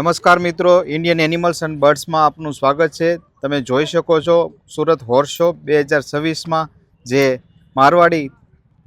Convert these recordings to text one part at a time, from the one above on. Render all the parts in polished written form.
નમસ્કાર મિત્રો, Indian animals and બર્ડ્સમાં આપનું સ્વાગત છે. તમે જોઈ શકો છો સુરત હોર્સ શો 2026માં જે મારવાડી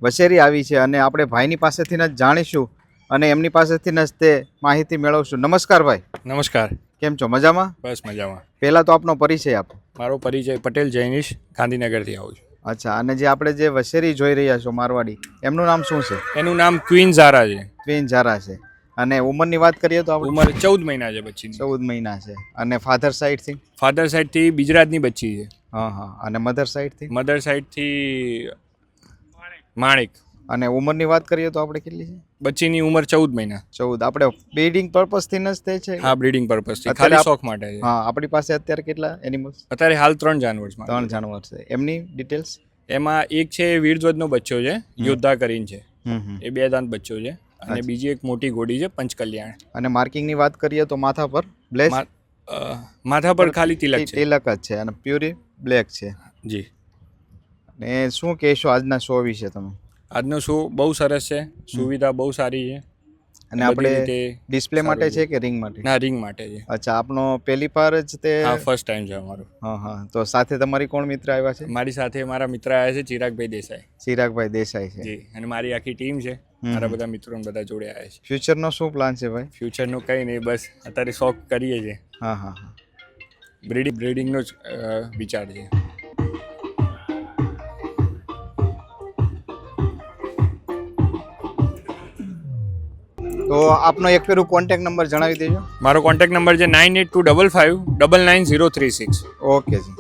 વસેરી આવી છે અને આપણે ભાઈની પાસેથી જ જાણીશું અને એમની પાસેથી જ તે માહિતી મેળવશું. નમસ્કાર ભાઈ. નમસ્કાર. કેમ છો? મજામાં? બસ મજામાં. પહેલાં તો આપનો પરિચય આપો. મારો પરિચય પટેલ જૈનિશ, ગાંધીનગરથી આવું છું. અચ્છા, અને જે આપણે જે વસેરી જોઈ રહ્યા છો મારવાડી, એમનું નામ શું છે? એનું નામ ક્વીન ઝારા છે. ક્વીન ઝારા છે. અને ઉંમરની વાત કરીએ તો આપણે ઉંમર 14 મહિના છે બચ્ચીની. 14 મહિના છે. અને ફાધર સાઈડથી? ફાધર સાઈડથી ગુજરાતની બચ્ચી છે. હા. અને મધર સાઈડથી? મધર સાઈડથી માણેક. અને ઉંમરની વાત કરીએ તો આપણે કેટલી છે? બચ્ચીની ઉંમર 14 મહિના. 14. આપણે બ્રીડિંગ પર્પઝથી જ તે છે? હા, બ્રીડિંગ પર્પઝથી, અત્યારે ખાલી શોખ માટે છે. હા, આપણી પાસે અત્યારે કેટલા એનિમલ્સ? અત્યારે હાલ 3 જાનવર્સમાં. 3 જાનવર છે. એમની ડિટેલ્સ? એમાં એક છે વીરધ્વજનો બચ્ચો છે, યોદ્ધા કરીને છે. એ 2 દાંત બચ્ચો છે. અને બીજી એક મોટી ઘોડી છે, પંચકલ્યાણ. અને માર્કિંગની વાત કરીએ તો માથા પર બ્લેક, માથા પર ખાલી તિલક છે. તિલક જ છે અને પ્યુરી બ્લેક છે. જી. અને શું કહેશો આજના શો વિશે તમે? આજનો શો બહુ સરસ છે, સુવિધા બહુ સારી છે. અને આપણે ડિસ્પ્લે માટે છે કે રિંગ માટે? ના, રિંગ માટે છે. અચ્છા, આપનો પહેલી પર જ તે? હા, ફર્સ્ટ ટાઈમ છે અમારો. હા. તો સાથે તમારી કોણ મિત્ર આવ્યા છે? મારી સાથે મારા મિત્ર આવ્યા છે, ચિરાગભાઈ દેસાઈ. ચિરાગભાઈ દેસાઈ છે. જી. અને મારી આખી ટીમ છે, મારા બધા મિત્રો બધા જોડે આવ્યા છે. ફ્યુચરનો શું પ્લાન છે ભાઈ? ફ્યુચરનું કંઈ નહીં, બસ અત્યારે શોખ કરીએ છીએ. હા. બ્રીડિંગનો જ વિચાર છે. તો આપનો એક ફેરું કોન્ટેક્ટ નંબર જણાવી દેજો. મારો કોન્ટેક્ટ નંબર છે 9825599036. ઓકે જી.